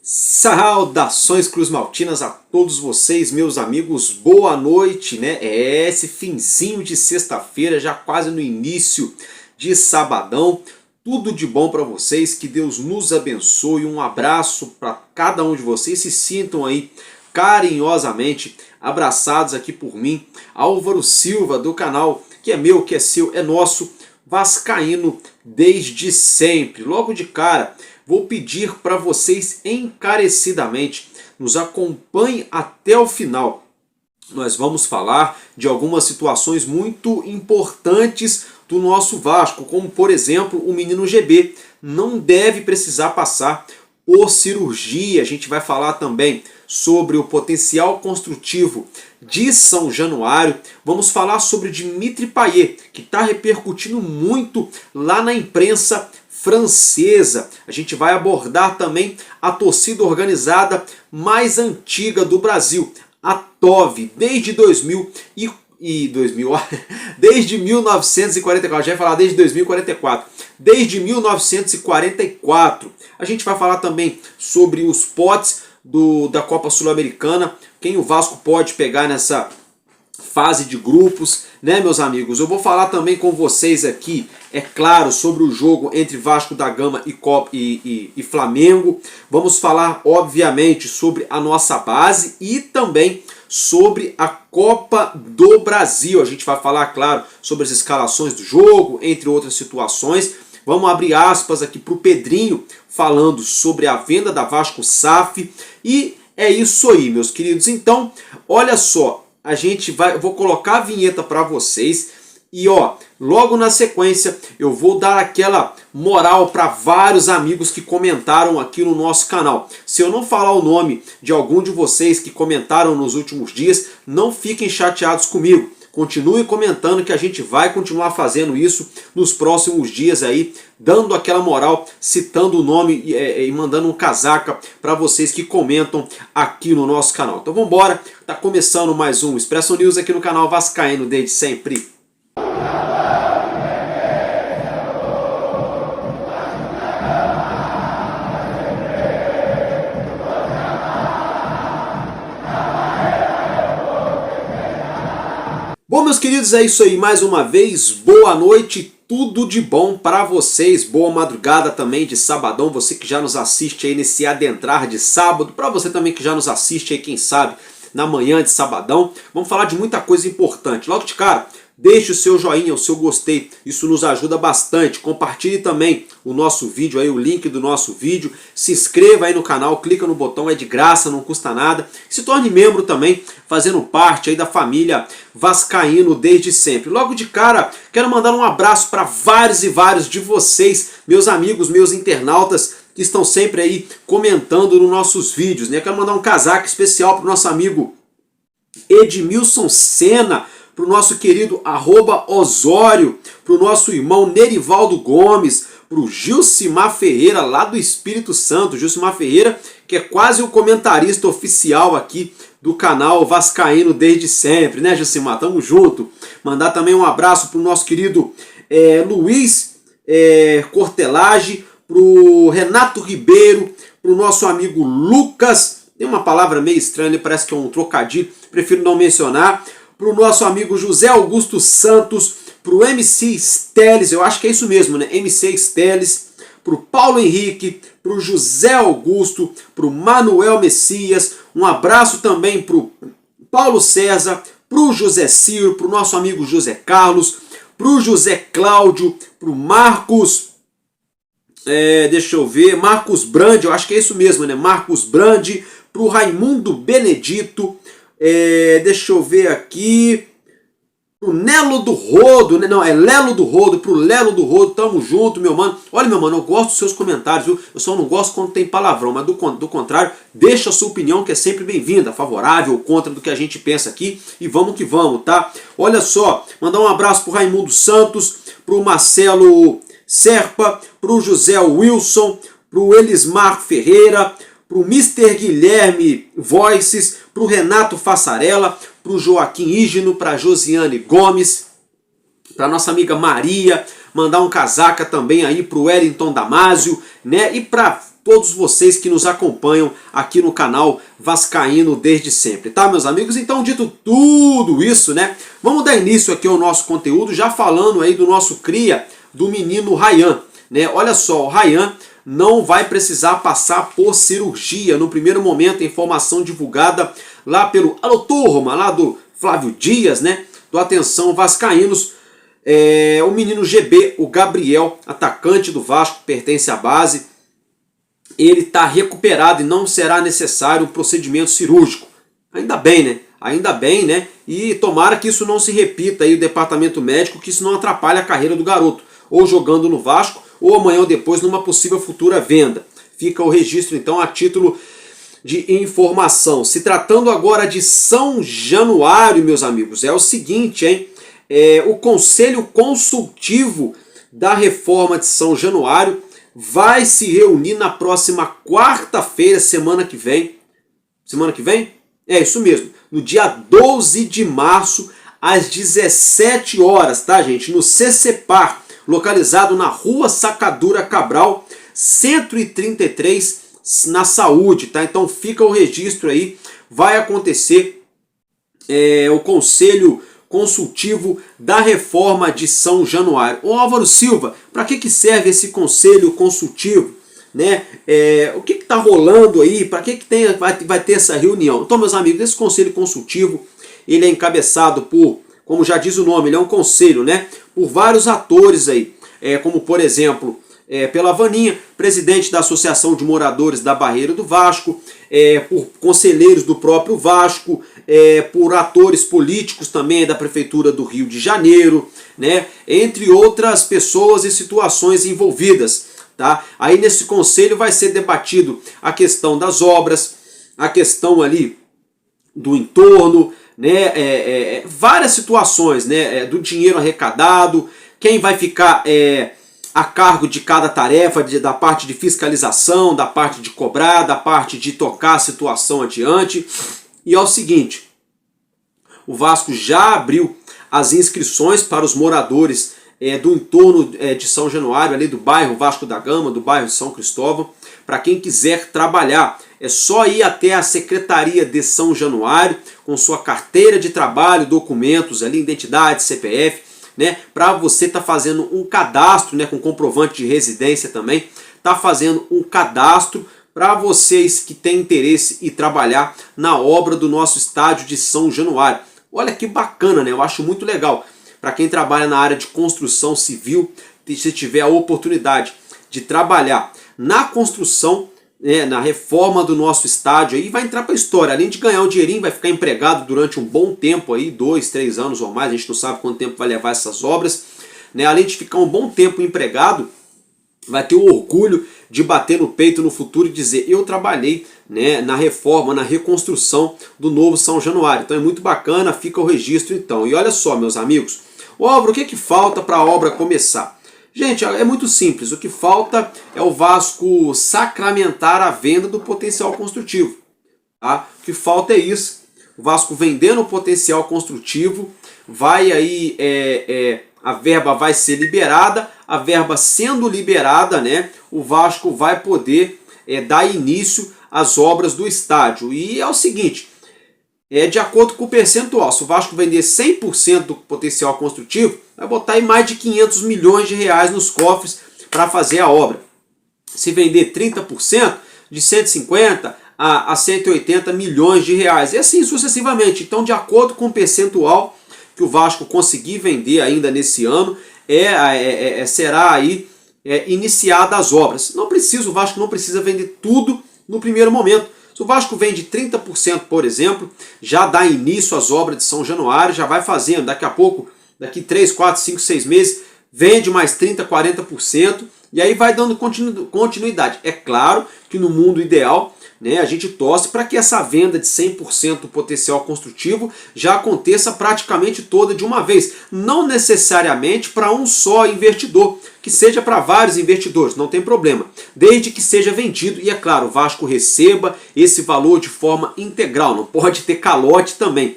Saudações Cruz Maltinas a todos vocês, meus amigos, boa noite, né? É esse finzinho de sexta-feira, já quase no início de sabadão. Tudo de bom para vocês, que Deus nos abençoe, um abraço para cada um de vocês, se sintam aí carinhosamente abraçados aqui por mim, Álvaro Silva do canal, que é meu, que é seu, é nosso, vascaíno desde sempre. Logo de cara, vou pedir para vocês encarecidamente, nos acompanhem até o final. Nós vamos falar de algumas situações muito importantes do nosso Vasco, como por exemplo o menino GB. Não deve precisar passar por cirurgia. A gente vai falar também sobre o potencial construtivo de São Januário. Vamos falar sobre Dimitri Payet, que está repercutindo muito lá na imprensa francesa. A gente vai abordar também a torcida organizada mais antiga do Brasil, a TOV, desde 1944, já ia falar desde 2044, desde 1944. A gente vai falar também sobre os potes da Copa Sul-Americana, quem o Vasco pode pegar nessa fase de grupos, né, meus amigos? Eu vou falar também com vocês aqui, é claro, sobre o jogo entre Vasco da Gama e Flamengo. Vamos falar, obviamente, sobre a nossa base e também sobre a Copa do Brasil. A gente vai falar, claro, sobre as escalações do jogo, entre outras situações. Vamos abrir aspas aqui para o Pedrinho, falando sobre a venda da Vasco SAF. E é isso aí, meus queridos. Então, olha só, vou colocar a vinheta para vocês e logo na sequência eu vou dar aquela moral para vários amigos que comentaram aqui no nosso canal. Se eu não falar o nome de algum de vocês que comentaram nos últimos dias, não fiquem chateados comigo. Continuem comentando que a gente vai continuar fazendo isso nos próximos dias aí, dando aquela moral, citando o nome e mandando um casaca para vocês que comentam aqui no nosso canal. Então vamos embora, tá começando mais um Expresso News aqui no canal Vascaíno desde sempre. Bom, meus queridos, é isso aí, mais uma vez, boa noite, tudo de bom para vocês, boa madrugada também de sabadão, você que já nos assiste aí nesse adentrar de sábado, para você também que já nos assiste aí, quem sabe, na manhã de sabadão. Vamos falar de muita coisa importante. Logo de cara, deixe o seu joinha, o seu gostei, isso nos ajuda bastante. Compartilhe também o nosso vídeo aí, o link do nosso vídeo. Se inscreva aí no canal, clica no botão, é de graça, não custa nada. Se torne membro também, fazendo parte aí da família Vascaíno desde sempre. Logo de cara, quero mandar um abraço para vários e vários de vocês, meus amigos, meus internautas, que estão sempre aí comentando nos nossos vídeos, né? Quero mandar um casaco especial para o nosso amigo Edmilson Senna, para o nosso querido @Osório, para o nosso irmão Nerivaldo Gomes, para o Gilcimar Ferreira, lá do Espírito Santo. Gilcimar Ferreira, que é quase o comentarista oficial aqui do canal Vascaíno desde sempre, né, Gilcimar? Tamo junto. Mandar também um abraço para o nosso querido Luiz Cortelage, para o Renato Ribeiro, para o nosso amigo Lucas. Tem uma palavra meio estranha, parece que é um trocadilho, prefiro não mencionar. Para o nosso amigo José Augusto Santos, para o MC Steles, eu acho que é isso mesmo, né? MC Steles, para o Paulo Henrique, para o José Augusto, para o Manuel Messias, um abraço também para o Paulo César, para o José Ciro, para o nosso amigo José Carlos, para o José Cláudio, para o Marcos, deixa eu ver, Marcos Brandi, eu acho que é isso mesmo, né? Marcos Brandi, para o Raimundo Benedito, deixa eu ver aqui, pro Nelo do Rodo, né? Não, é Lelo do Rodo, pro Lelo do Rodo, tamo junto, meu mano. Olha, meu mano, eu gosto dos seus comentários, viu? Eu só não gosto quando tem palavrão, mas do contrário, deixa a sua opinião que é sempre bem-vinda, favorável ou contra do que a gente pensa aqui, e vamos que vamos, tá? Olha só, mandar um abraço pro Raimundo Santos, pro Marcelo Serpa, pro José Wilson, pro Elismar Ferreira, para o Mr. Guilherme Voices, para o Renato Fassarella, para o Joaquim Ígeno, para a Josiane Gomes, para nossa amiga Maria, mandar um casaca também aí para o Wellington Damásio, né? E para todos vocês que nos acompanham aqui no canal Vascaíno desde sempre, tá, meus amigos? Então, dito tudo isso, né? Vamos dar início aqui ao nosso conteúdo, já falando aí do nosso cria, do menino Ryan, né? Olha só, o Ryan não vai precisar passar por cirurgia. No primeiro momento, a informação divulgada lá pelo Alô Turma, lá do Flávio Dias, né? Do Atenção Vascaínos, o menino GB, o Gabriel, atacante do Vasco, pertence à base, ele está recuperado e não será necessário um procedimento cirúrgico. Ainda bem, né? Ainda bem, né? E tomara que isso não se repita aí, o departamento médico, que isso não atrapalhe a carreira do garoto, ou jogando no Vasco, ou amanhã ou depois numa possível futura venda. Fica o registro, então, a título de informação. Se tratando agora de São Januário, meus amigos, é o seguinte, hein? O Conselho Consultivo da Reforma de São Januário vai se reunir na próxima quarta-feira, semana que vem. Semana que vem? É isso mesmo. No dia 12 de março, às 17 horas, tá, gente? No CCPAR, localizado na Rua Sacadura Cabral, 133, na Saúde, tá? Então fica o registro aí. Vai acontecer o Conselho Consultivo da Reforma de São Januário. Ô Álvaro Silva, para que serve esse Conselho Consultivo? Né? O que está rolando aí? Para que vai ter essa reunião? Então, meus amigos, esse Conselho Consultivo, ele é encabeçado por, como já diz o nome, ele é um conselho, né? Por vários atores aí, como por exemplo, pela Vaninha, presidente da Associação de Moradores da Barreira do Vasco, por conselheiros do próprio Vasco, por atores políticos também da Prefeitura do Rio de Janeiro, né? Entre outras pessoas e situações envolvidas. Tá? Aí nesse conselho vai ser debatido a questão das obras, a questão ali do entorno, né? Várias situações, né? Do dinheiro arrecadado, quem vai ficar a cargo de cada tarefa, da parte de fiscalização, da parte de cobrar, da parte de tocar a situação adiante. E é o seguinte, o Vasco já abriu as inscrições para os moradores do entorno de São Januário, ali do bairro Vasco da Gama, do bairro de São Cristóvão. Para quem quiser trabalhar, é só ir até a Secretaria de São Januário com sua carteira de trabalho, documentos ali, identidade, CPF, né, para você estar fazendo um cadastro, né, com comprovante de residência também, tá fazendo um cadastro para vocês que têm interesse em trabalhar na obra do nosso estádio de São Januário. Olha que bacana, né? Eu acho muito legal. Para quem trabalha na área de construção civil, se tiver a oportunidade de trabalhar na construção, na reforma do nosso estádio, aí vai entrar para a história. Além de ganhar um dinheirinho, vai ficar empregado durante um bom tempo, aí, 2, 3 anos ou mais, a gente não sabe quanto tempo vai levar essas obras. Né? Além de ficar um bom tempo empregado, vai ter o orgulho de bater no peito no futuro e dizer: eu trabalhei, né, na reforma, na reconstrução do novo São Januário. Então é muito bacana, fica o registro então. E olha só, meus amigos, Álvaro, o que falta para a obra começar? Gente, é muito simples. O que falta é o Vasco sacramentar a venda do potencial construtivo. Tá? O que falta é isso. O Vasco vendendo o potencial construtivo, vai aí, a verba vai ser liberada. A verba sendo liberada, né, o Vasco vai poder dar início às obras do estádio. E é o seguinte, de acordo com o percentual, se o Vasco vender 100% do potencial construtivo, vai botar aí mais de 500 milhões de reais nos cofres para fazer a obra. Se vender 30%, de 150 a 180 milhões de reais. E assim sucessivamente. Então, de acordo com o percentual que o Vasco conseguir vender ainda nesse ano, será aí iniciada as obras. O Vasco não precisa vender tudo no primeiro momento. Se o Vasco vende 30%, por exemplo, já dá início às obras de São Januário, já vai fazendo, daqui a pouco, daqui 3, 4, 5, 6 meses, vende mais 30%, 40%, e aí vai dando continuidade. É claro que no mundo ideal, né, a gente torce para que essa venda de 100% potencial construtivo já aconteça praticamente toda de uma vez. Não necessariamente para um só investidor, que seja para vários investidores, não tem problema. Desde que seja vendido e, é claro, o Vasco receba esse valor de forma integral, não pode ter calote também.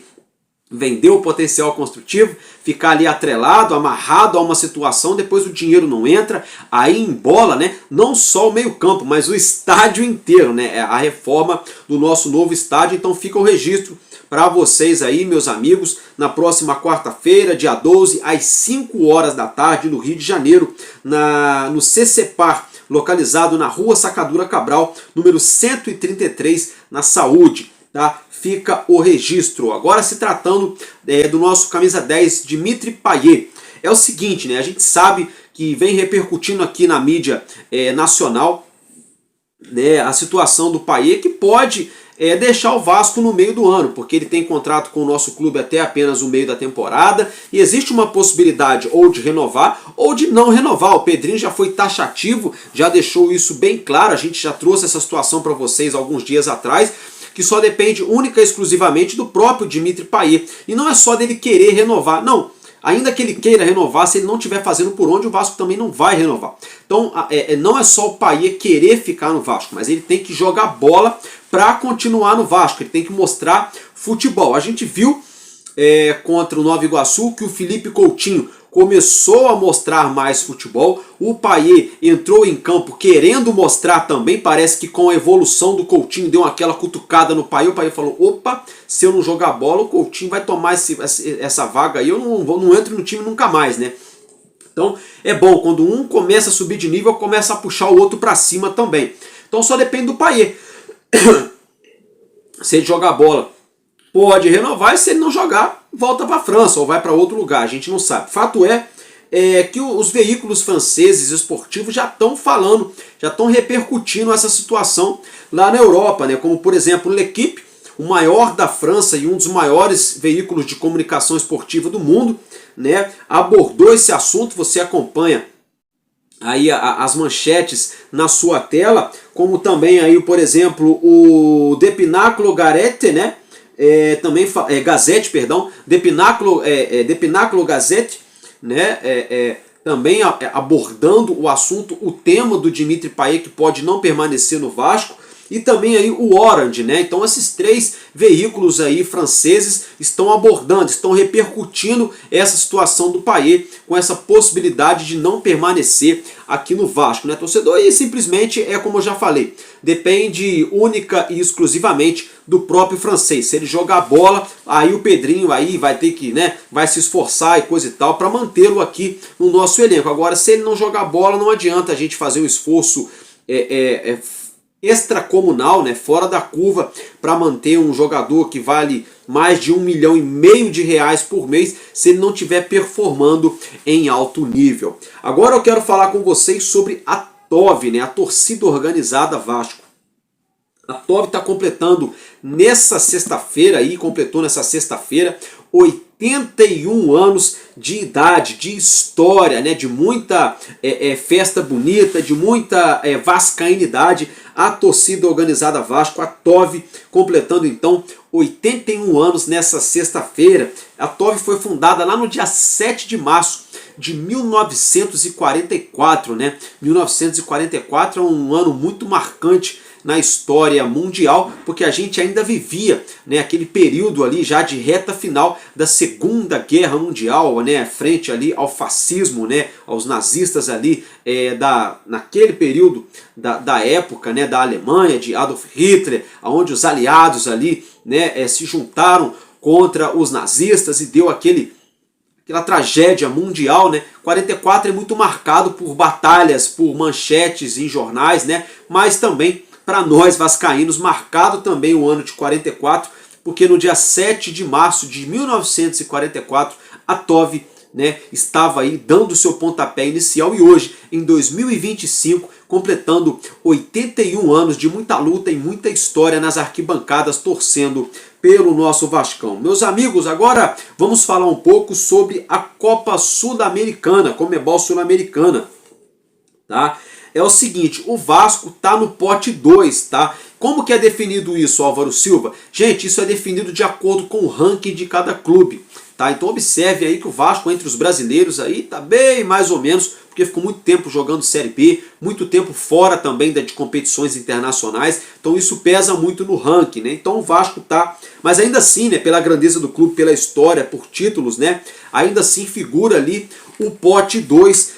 Vender o potencial construtivo, ficar ali atrelado, amarrado a uma situação, depois o dinheiro não entra, aí embola, né, não só o meio campo, mas o estádio inteiro, né, a reforma do nosso novo estádio. Então fica o registro para vocês aí, meus amigos, na próxima quarta-feira, dia 12, às 5 horas da tarde, no Rio de Janeiro, no CCPAR, localizado na Rua Sacadura Cabral, número 133, na Saúde. Tá? Fica o registro. Agora, se tratando do nosso camisa 10, Dimitri Payet. É o seguinte, né? A gente sabe que vem repercutindo aqui na mídia nacional, né, a situação do Payet, que pode deixar o Vasco no meio do ano, porque ele tem contrato com o nosso clube até apenas o meio da temporada, e existe uma possibilidade ou de renovar ou de não renovar. O Pedrinho já foi taxativo, já deixou isso bem claro, a gente já trouxe essa situação para vocês alguns dias atrás, que só depende única e exclusivamente do próprio Dimitri Payet. E não é só dele querer renovar, não. Ainda que ele queira renovar, se ele não estiver fazendo por onde, o Vasco também não vai renovar. Então não é só o Payet querer ficar no Vasco, mas ele tem que jogar bola para continuar no Vasco. Ele tem que mostrar futebol. A gente viu contra o Nova Iguaçu que o Felipe Coutinho começou a mostrar mais futebol. O Payet entrou em campo querendo mostrar também. Parece que com a evolução do Coutinho deu aquela cutucada no Payet. O Payet falou, opa, se eu não jogar bola, o Coutinho vai tomar essa vaga aí, eu não entro no time nunca mais, né? Então é bom, quando um começa a subir de nível, começa a puxar o outro para cima também. Então só depende do Payet. Se ele jogar bola, pode renovar, e se ele não jogar, volta para a França ou vai para outro lugar, a gente não sabe. Fato é que os veículos franceses esportivos já estão falando, já estão repercutindo essa situação lá na Europa, né? Como por exemplo o L'Equipe, o maior da França e um dos maiores veículos de comunicação esportiva do mundo, né? Abordou esse assunto. Você acompanha aí as manchetes na sua tela, como também aí, por exemplo, o De Pinacolo Garette, né? Também Gazette, perdão, De Pinacolo Gazette, né? Também abordando o assunto, o tema do Dimitri Payet, que pode não permanecer no Vasco, e também aí o Orange, né? Então esses três veículos aí franceses estão abordando, estão repercutindo essa situação do Payet, com essa possibilidade de não permanecer aqui no Vasco, né, torcedor? E simplesmente como eu já falei, depende única e exclusivamente do próprio francês. Se ele jogar bola, aí o Pedrinho aí vai ter que, né, vai se esforçar e coisa e tal para mantê-lo aqui no nosso elenco. Agora, se ele não jogar bola, não adianta a gente fazer um esforço extracomunal, né, fora da curva, para manter um jogador que vale mais de 1,5 milhão de reais por mês, se ele não estiver performando em alto nível. Agora eu quero falar com vocês sobre a TOV, né, a Torcida Organizada Vasco. A TOV está completando nessa sexta-feira, completou nessa sexta-feira, 81 anos de idade, de história, né, de muita festa bonita, de muita vascainidade. A Torcida Organizada Vasco, a TOV, completando então 81 anos nessa sexta-feira. A TOV foi fundada lá no dia 7 de março de 1944, né? 1944 é um ano muito marcante na história mundial, porque a gente ainda vivia, né, aquele período ali já de reta final da Segunda Guerra Mundial, né, frente ali ao fascismo, né, aos nazistas ali, naquele período da época, né, da Alemanha, de Adolf Hitler, onde os aliados ali, né, se juntaram contra os nazistas e deu aquela tragédia mundial, né? 44 é muito marcado por batalhas, por manchetes em jornais, né, mas também para nós vascaínos, marcado também o ano de 44, porque no dia 7 de março de 1944, a TOV, né, estava aí dando seu pontapé inicial, e hoje, em 2025, completando 81 anos de muita luta e muita história nas arquibancadas, torcendo pelo nosso Vascão. Meus amigos, agora vamos falar um pouco sobre a Copa Sul-Americana, Conmebol Sul-Americana. Tá? é o seguinte, o Vasco tá no pote 2, tá? Como que é definido isso, Álvaro Silva? Gente, isso é definido de acordo com o ranking de cada clube, tá? Então observe aí que o Vasco entre os brasileiros aí tá bem mais ou menos, porque ficou muito tempo jogando Série B, muito tempo fora também de competições internacionais, então isso pesa muito no ranking, né? Então o Vasco tá, mas ainda assim, né, pela grandeza do clube, pela história, por títulos, né, ainda assim figura ali o pote 2,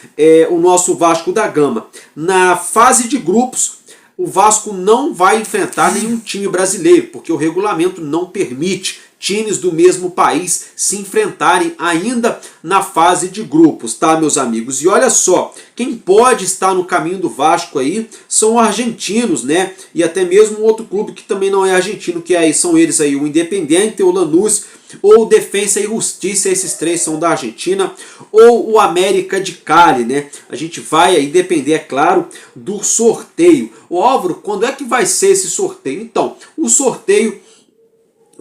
o nosso Vasco da Gama. Na fase de grupos, o Vasco não vai enfrentar nenhum time brasileiro, porque o regulamento não permite times do mesmo país se enfrentarem ainda na fase de grupos, tá, meus amigos? E olha só, quem pode estar no caminho do Vasco aí são argentinos, né? E até mesmo outro clube que também não é argentino, que aí são eles aí, o Independiente, o Lanús, ou o Defensa e Justiça, esses três são da Argentina, ou o América de Cali, né? A gente vai aí depender, é claro, do sorteio. Ô Álvaro, quando é que vai ser esse sorteio? Então, o sorteio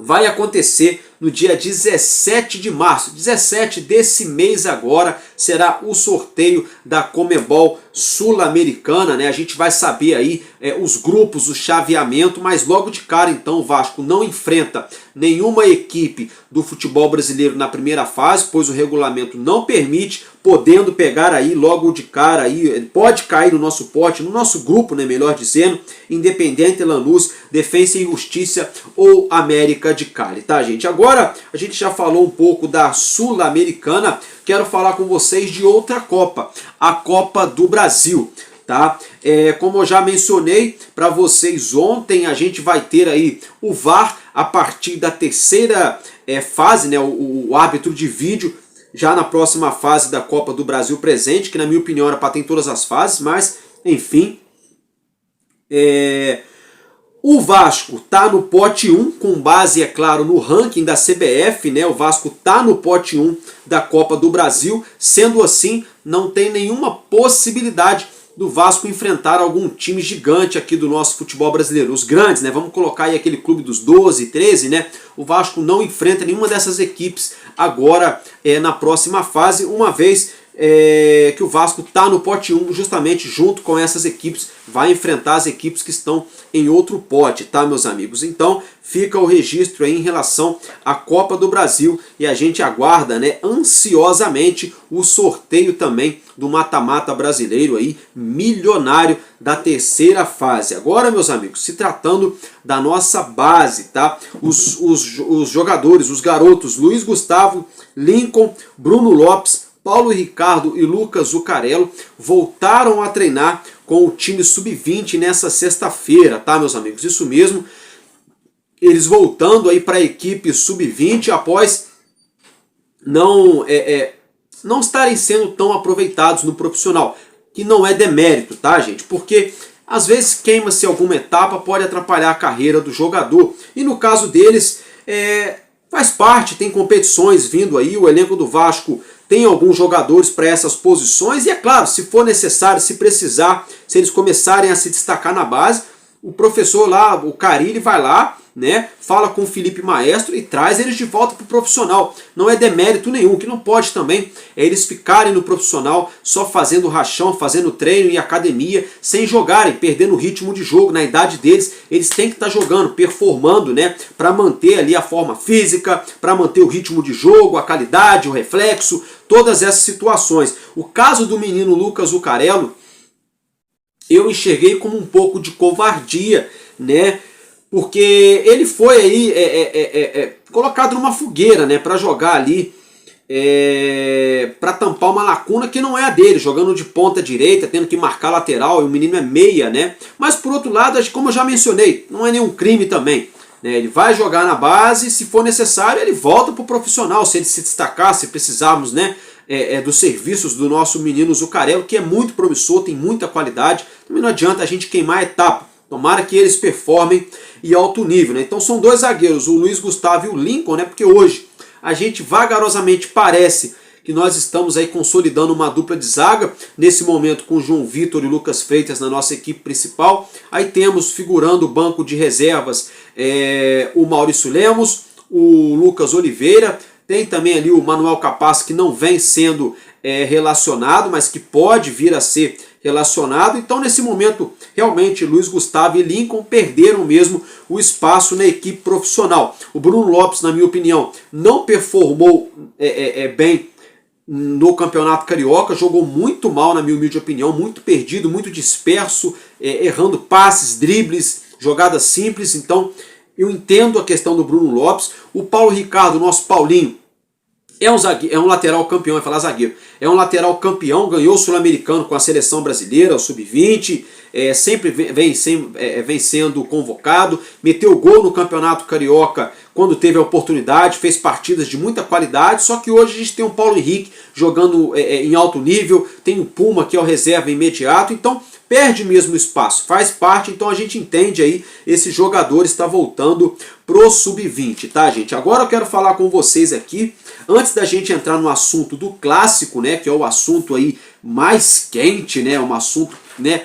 vai acontecer no dia 17 de março. 17 desse mês agora será o sorteio da Conmebol Sul-Americana, né? A gente vai saber aí os grupos, o chaveamento, mas logo de cara então o Vasco não enfrenta nenhuma equipe do futebol brasileiro na primeira fase, pois o regulamento não permite, podendo pegar aí logo de cara aí, ele pode cair no nosso pote, no nosso grupo, né, melhor dizendo, Independiente, Lanús, Defensa e Justiça ou América de Cali, tá, gente? Agora a gente já falou um pouco da Sul-Americana, quero falar com vocês de outra Copa, a Copa do Brasil, tá? Como eu já mencionei para vocês ontem, a gente vai ter aí o VAR a partir da terceira fase, né? O árbitro de vídeo já na próxima fase da Copa do Brasil presente, que na minha opinião era para ter em todas as fases, mas enfim. O Vasco está no pote 1, com base, é claro, no ranking da CBF, né? O Vasco está no pote 1 da Copa do Brasil, sendo assim, não tem nenhuma possibilidade do Vasco enfrentar algum time gigante aqui do nosso futebol brasileiro. Os grandes, né? Vamos colocar aí aquele clube dos 12, 13, né? O Vasco não enfrenta nenhuma dessas equipes agora na próxima fase, uma vez que o Vasco está no pote 1, justamente junto com essas equipes, vai enfrentar as equipes que estão em outro pote, tá, meus amigos? Então fica o registro aí em relação à Copa do Brasil e a gente aguarda, né, ansiosamente o sorteio também do mata-mata brasileiro aí, milionário da terceira fase. Agora, meus amigos, se tratando da nossa base, tá? Os jogadores, os garotos, Luiz Gustavo, Lincoln, Bruno Lopes, Paulo Ricardo e Lucas Zucarello voltaram a treinar com o time sub-20 nessa sexta-feira, tá, meus amigos? Isso mesmo, eles voltando aí para a equipe sub-20 após não estarem sendo tão aproveitados no profissional, que não é demérito, tá, gente? Porque às vezes queima-se alguma etapa, pode atrapalhar a carreira do jogador, e no caso deles faz parte, tem competições vindo aí, o elenco do Vasco tem alguns jogadores para essas posições e é claro, se for necessário, se precisar, se eles começarem a se destacar na base, o professor lá, o Carille vai lá, né, fala com o Felipe Maestro e traz eles de volta para o profissional. Não é demérito nenhum, que não pode também é eles ficarem no profissional só fazendo rachão, fazendo treino e academia, sem jogarem, perdendo o ritmo de jogo. Na idade deles, eles têm que estar jogando, performando, né, para manter ali a forma física, para manter o ritmo de jogo, a qualidade, o reflexo, todas essas situações. O caso do menino Lucas Zucarello, eu enxerguei como um pouco de covardia, né? Porque ele foi aí colocado numa fogueira, né, para jogar ali, para tampar uma lacuna que não é a dele, jogando de ponta direita, tendo que marcar lateral, e o menino é meia, né? Mas por outro lado, como eu já mencionei, não é nenhum crime também, né? Ele vai jogar na base, se for necessário, ele volta para o profissional, se ele se destacar, se precisarmos, né, dos serviços do nosso menino Zucarello, que é muito promissor, tem muita qualidade. Também não adianta a gente queimar a etapa. Tomara que eles performem em alto nível, né? Então são dois zagueiros, o Luiz Gustavo e o Lincoln, né? Porque hoje a gente vagarosamente parece que nós estamos aí consolidando uma dupla de zaga, nesse momento com o João Vitor e o Lucas Freitas na nossa equipe principal. Aí temos figurando o banco de reservas o Maurício Lemos, o Lucas Oliveira, tem também ali o Manuel Capaz, que não vem sendo relacionado, mas que pode vir a ser relacionado. Então, nesse momento, realmente, Luiz Gustavo e Lincoln perderam mesmo o espaço na equipe profissional. O Bruno Lopes, na minha opinião, não performou bem no Campeonato Carioca, jogou muito mal, na minha humilde opinião, muito perdido, muito disperso, errando passes, dribles, jogadas simples. Então, eu entendo a questão do Bruno Lopes. O Paulo Ricardo, nosso Paulinho, é um lateral campeão, vai falar zagueiro. É um lateral campeão, ganhou o Sul-Americano com a seleção brasileira, o Sub-20, sempre vem sendo convocado, meteu gol no Campeonato Carioca quando teve a oportunidade, fez partidas de muita qualidade, só que hoje a gente tem o Paulo Henrique jogando em alto nível, tem o Puma que é o reserva imediato, então perde mesmo espaço, faz parte, então a gente entende aí, esse jogador está voltando pro Sub-20, tá, gente? Agora eu quero falar com vocês aqui, antes da gente entrar no assunto do clássico, né, que é o assunto aí mais quente, né, um assunto, né,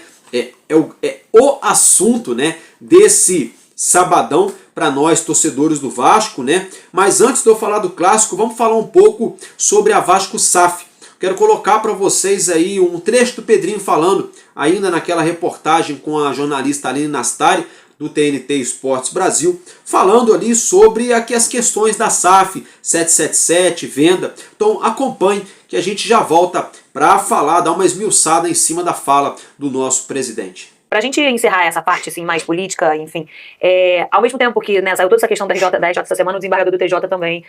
o assunto, né, desse sabadão para nós torcedores do Vasco, né? Mas antes de eu falar do clássico, vamos falar um pouco sobre a Vasco SAF. Quero colocar para vocês aí um trecho do Pedrinho falando, ainda naquela reportagem com a jornalista Aline Nastari, do TNT Esportes Brasil, falando ali sobre aqui as questões da SAF, 777, venda. Então acompanhe que a gente já volta para falar, dar uma esmiuçada em cima da fala do nosso presidente. Para a gente encerrar essa parte assim, mais política, enfim, ao mesmo tempo que, né, saiu toda essa questão da RJ essa semana, o desembargador do TJ também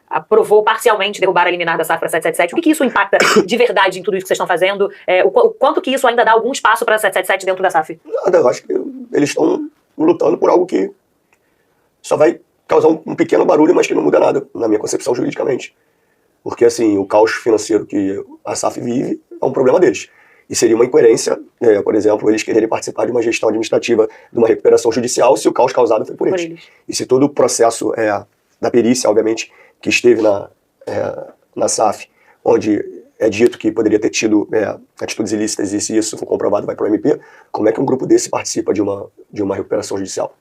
aprovou parcialmente derrubar a liminar da SAF para 777. O que isso impacta de verdade em tudo isso que vocês estão fazendo? O quanto que isso ainda dá algum espaço para 777 dentro da SAF? Nada, eu acho que eles estão lutando por algo que só vai causar um pequeno barulho, mas que não muda nada, na minha concepção, juridicamente. Porque, assim, o caos financeiro que a SAF vive é um problema deles. E seria uma incoerência, por exemplo, eles quererem participar de uma gestão administrativa, de uma recuperação judicial, se o caos causado foi por eles. E se todo o processo da perícia, obviamente, que esteve na SAF, onde é dito que poderia ter tido atitudes ilícitas, e se isso for comprovado vai para o MP, como é que um grupo desse participa de uma recuperação judicial?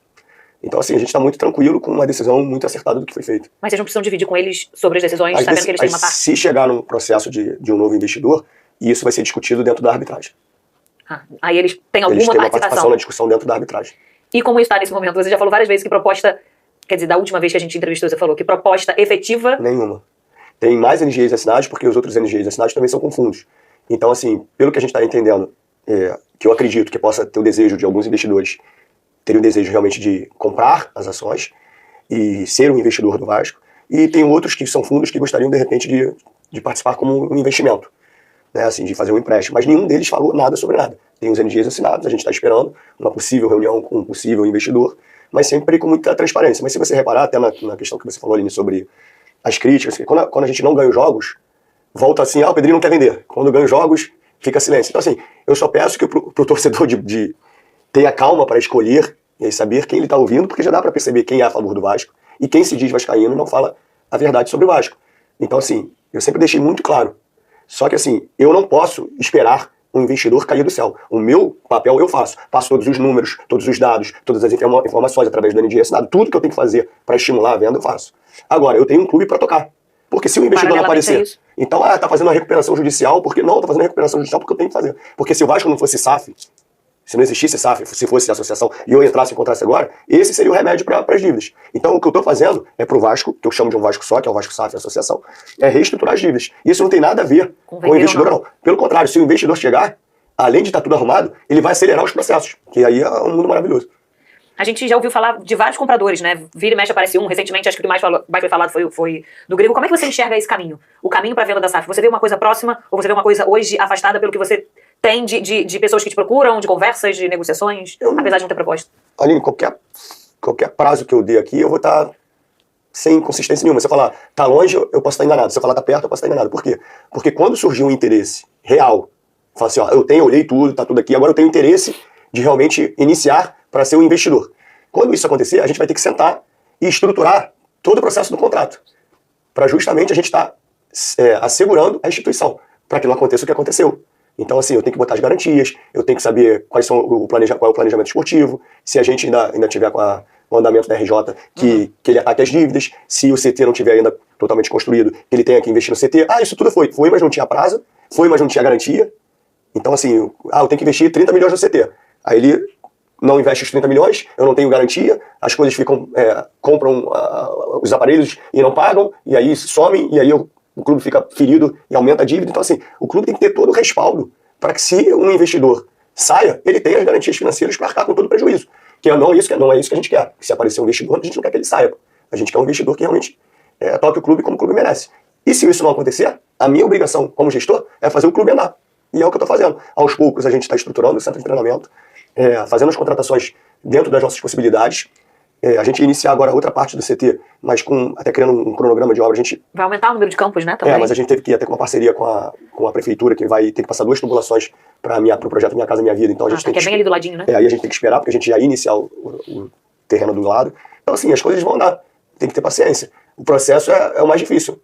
Então, assim, a gente está muito tranquilo com uma decisão muito acertada do que foi feito. Mas vocês não precisam dividir com eles sobre as decisões, sabendo que eles têm uma parte? Se chegar num processo de um novo investidor, isso vai ser discutido dentro da arbitragem. Aí eles têm alguma participação na discussão dentro da arbitragem. E como está nesse momento? Você já falou várias vezes que proposta, quer dizer, da última vez que a gente entrevistou, você falou que proposta efetiva... Nenhuma. Tem mais NGs assinados, porque os outros NGs assinados também são com fundos. Então, assim, pelo que a gente está entendendo, que eu acredito que possa ter o desejo de alguns investidores, terem o desejo realmente de comprar as ações e ser um investidor do Vasco, e tem outros que são fundos que gostariam, de repente, de participar como um investimento, né, assim, de fazer um empréstimo. Mas nenhum deles falou nada sobre nada. Tem os NGs assinados, a gente está esperando uma possível reunião com um possível investidor, mas sempre com muita transparência. Mas se você reparar, até na questão que você falou, Aline, sobre as críticas, quando a gente não ganha os jogos, volta assim, o Pedrinho não quer vender. Quando ganha os jogos, fica silêncio. Então, assim, eu só peço que pro torcedor tenha calma para escolher e saber quem ele está ouvindo, porque já dá para perceber quem é a favor do Vasco e quem se diz vascaíno e não fala a verdade sobre o Vasco. Então, assim, eu sempre deixei muito claro. Só que, assim, eu não posso esperar um investidor cair do céu. O meu papel eu faço. Passo todos os números, todos os dados, todas as informações através do NG assinado. Tudo que eu tenho que fazer para estimular a venda, eu faço. Agora, eu tenho um clube para tocar. Porque se o investidor não aparecer, então, tá fazendo uma recuperação judicial, porque não, tá fazendo uma recuperação judicial porque eu tenho que fazer. Porque se o Vasco não fosse SAF, se não existisse SAF, se fosse associação e eu encontrasse agora, esse seria o remédio para as dívidas. Então, o que eu estou fazendo é para o Vasco, que eu chamo de um Vasco só, que é o Vasco SAF, a associação, é reestruturar as dívidas. Isso não tem nada a ver com o investidor, não. Pelo contrário, se o investidor chegar, além de estar tudo arrumado, ele vai acelerar os processos, que aí é um mundo maravilhoso. A gente já ouviu falar de vários compradores, né? Vira e mexe aparece um. Recentemente, acho que o que mais foi falado foi do Grego. Como é que você enxerga esse caminho? O caminho para a venda da SAF? Você vê uma coisa próxima ou você vê uma coisa hoje afastada pelo que você tem de pessoas que te procuram, de conversas, de negociações, apesar de não ter proposta? Aline, qualquer prazo que eu dê aqui, eu vou estar sem consistência nenhuma. Se eu falar, tá longe, eu posso estar enganado. Se eu falar, tá perto, eu posso estar enganado. Por quê? Porque quando surgiu um interesse real, fala assim, eu olhei tudo, tá tudo aqui, agora eu tenho interesse de realmente iniciar para ser um investidor. Quando isso acontecer, a gente vai ter que sentar e estruturar todo o processo do contrato, para justamente a gente estar assegurando a instituição, para que não aconteça o que aconteceu. Então, assim, eu tenho que botar as garantias, eu tenho que saber qual é o planejamento esportivo, se a gente ainda tiver com o andamento da RJ, que ele ataque as dívidas, se o CT não tiver ainda totalmente construído, que ele tenha que investir no CT. Isso tudo foi, mas não tinha prazo, foi, mas não tinha garantia. Então assim, eu tenho que investir 30 milhões no CT. Aí ele não investe os 30 milhões, eu não tenho garantia, as coisas ficam, compram os aparelhos e não pagam, e aí somem, e aí o clube fica ferido e aumenta a dívida. Então assim, o clube tem que ter todo o respaldo para que se um investidor saia, ele tenha as garantias financeiras para arcar com todo o prejuízo. Que não é isso que a gente quer. Se aparecer um investidor, a gente não quer que ele saia. A gente quer um investidor que realmente toque o clube como o clube merece. E se isso não acontecer, a minha obrigação como gestor é fazer o clube andar. E é o que eu estou fazendo. Aos poucos a gente está estruturando o centro de treinamento, fazendo as contratações dentro das nossas possibilidades. A gente ia iniciar agora outra parte do CT, mas até criando um cronograma de obra. A gente vai aumentar o número de campos, né? Também. Mas a gente teve que ir até com uma parceria com a prefeitura, que vai ter que passar 2 tubulações para o projeto Minha Casa Minha Vida. Então a gente tem que é bem ali do ladinho, né? Aí a gente tem que esperar, porque a gente já ia iniciar o terreno do lado. Então assim, as coisas vão andar. Tem que ter paciência. O processo é o mais difícil.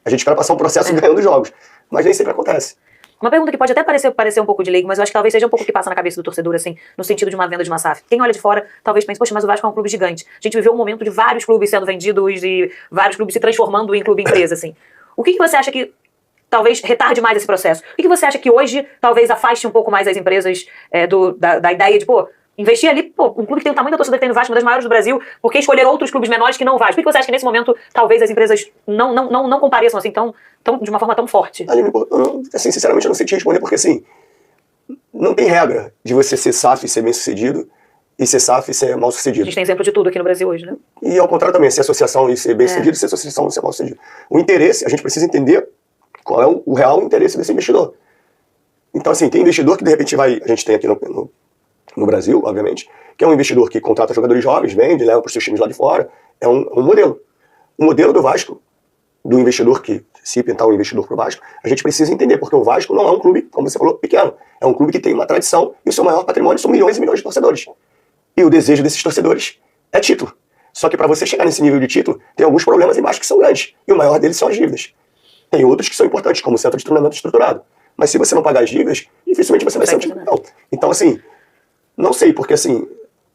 A gente quer passar um processo ganhando jogos, mas nem sempre acontece. Uma pergunta que pode até parecer um pouco de leigo, mas eu acho que talvez seja um pouco o que passa na cabeça do torcedor, assim, no sentido de uma venda de uma SAF. Quem olha de fora talvez pense, poxa, mas o Vasco é um clube gigante. A gente viveu um momento de vários clubes sendo vendidos e vários clubes se transformando em clube empresa, assim. O que você acha que talvez retarde mais esse processo? O que você acha que hoje talvez afaste um pouco mais as empresas da ideia de, investir ali, um clube que tem o tamanho da torcida que tem no Vasco, uma das maiores do Brasil, por que escolher outros clubes menores que não o Vasco? Por que você acha que nesse momento talvez as empresas não compareçam assim de uma forma tão forte? Aline, sinceramente eu não sei te responder, porque assim, não tem regra de você ser SAF e ser bem sucedido e ser SAF e ser mal sucedido. A gente tem exemplo de tudo aqui no Brasil hoje, né? E ao contrário também, ser associação e ser bem sucedido, ser associação e ser mal sucedido. O interesse, a gente precisa entender qual é o real interesse desse investidor. Então assim, tem investidor que de repente a gente tem aqui no Brasil, obviamente, que é um investidor que contrata jogadores jovens, vende, leva para os seus times lá de fora. É um modelo. O modelo do Vasco, do investidor que, se pintar um investidor para o Vasco, a gente precisa entender, porque o Vasco não é um clube, como você falou, pequeno. É um clube que tem uma tradição e o seu maior patrimônio são milhões e milhões de torcedores. E o desejo desses torcedores é título. Só que para você chegar nesse nível de título, tem alguns problemas embaixo que são grandes. E o maior deles são as dívidas. Tem outros que são importantes, como o centro de treinamento estruturado. Mas se você não pagar as dívidas, dificilmente você vai ser um time. Então, assim, não sei, porque assim,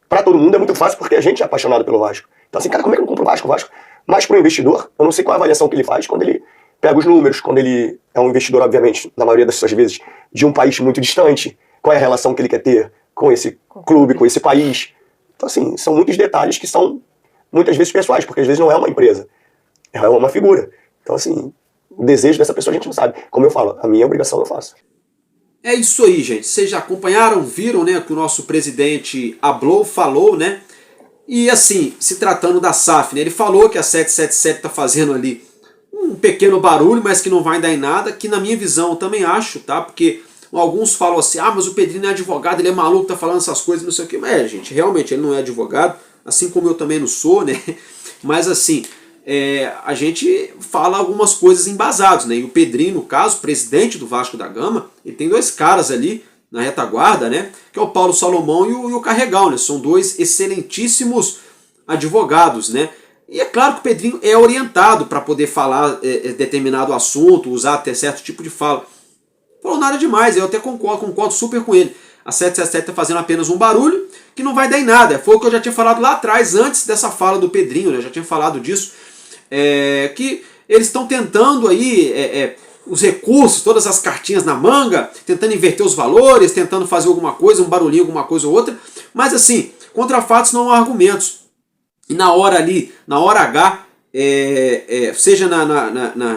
pra todo mundo é muito fácil porque a gente é apaixonado pelo Vasco. Então assim, cara, como é que eu não compro o Vasco? Mas pro investidor, eu não sei qual é a avaliação que ele faz quando ele pega os números, quando ele é um investidor, obviamente, na maioria das suas vezes, de um país muito distante, qual é a relação que ele quer ter com esse clube, com esse país. Então assim, são muitos detalhes que são muitas vezes pessoais, porque às vezes não é uma empresa, é uma figura. Então assim, o desejo dessa pessoa a gente não sabe. Como eu falo, a minha obrigação eu faço. É isso aí, gente. Vocês já acompanharam, viram, né, que o nosso presidente falou, né? E assim, se tratando da SAF, né, ele falou que a 777 está fazendo ali um pequeno barulho, mas que não vai dar em nada, que na minha visão eu também acho, tá? Porque alguns falam assim, mas o Pedrinho não é advogado, ele é maluco, tá falando essas coisas, não sei o quê. Mas gente, realmente ele não é advogado, assim como eu também não sou, né? Mas assim, a gente fala algumas coisas embasadas, né? E o Pedrinho, no caso, presidente do Vasco da Gama, ele tem 2 caras ali na retaguarda, né? Que é o Paulo Salomão e o Carregal, né? São 2 excelentíssimos advogados, né? E é claro que o Pedrinho é orientado para poder falar determinado assunto, usar até certo tipo de fala. Não falou nada demais, eu até concordo super com ele. A 777 está fazendo apenas um barulho que não vai dar em nada. Foi o que eu já tinha falado lá atrás, antes dessa fala do Pedrinho, né? Eu já tinha falado disso. Que eles estão tentando aí os recursos, todas as cartinhas na manga, tentando inverter os valores, tentando fazer alguma coisa, um barulhinho, alguma coisa ou outra, mas assim, contra fatos não há argumentos. E na hora ali, na hora H, seja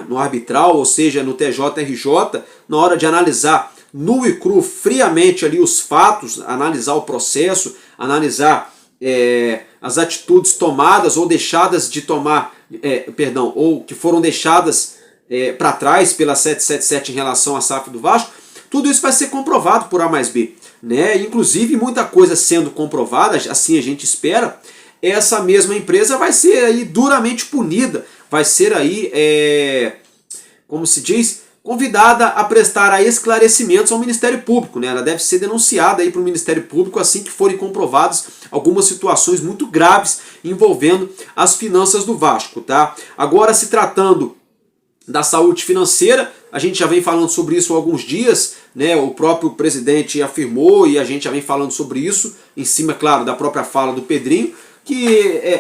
no arbitral, ou seja no TJRJ, na hora de analisar nu e cru, friamente ali os fatos, analisar o processo, analisar as atitudes tomadas ou deixadas de tomar, ou que foram deixadas para trás pela 777 em relação à SAF do Vasco, tudo isso vai ser comprovado por A mais B. Né? Inclusive, muita coisa sendo comprovada, assim a gente espera, essa mesma empresa vai ser aí duramente punida, vai ser aí, como se diz, convidada a prestar aí esclarecimentos ao Ministério Público. Né? Ela deve ser denunciada para o Ministério Público assim que forem comprovadas algumas situações muito graves envolvendo as finanças do Vasco. Tá? Agora, se tratando da saúde financeira, a gente já vem falando sobre isso há alguns dias, né? O próprio presidente afirmou e a gente já vem falando sobre isso, em cima, claro, da própria fala do Pedrinho, que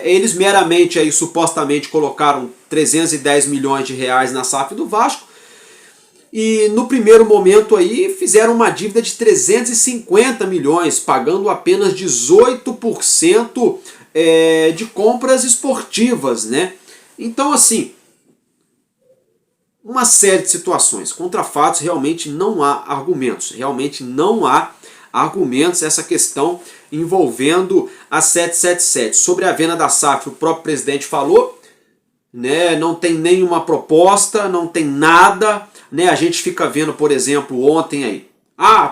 eles meramente aí supostamente colocaram 310 milhões de reais na SAF do Vasco e no primeiro momento aí fizeram uma dívida de 350 milhões, pagando apenas 18% de compras esportivas, né? Então assim, uma série de situações, contra fatos realmente não há argumentos, essa questão envolvendo a 777. Sobre a venda da SAF, o próprio presidente falou, né, não tem nenhuma proposta, não tem nada, né, a gente fica vendo, por exemplo, ontem aí,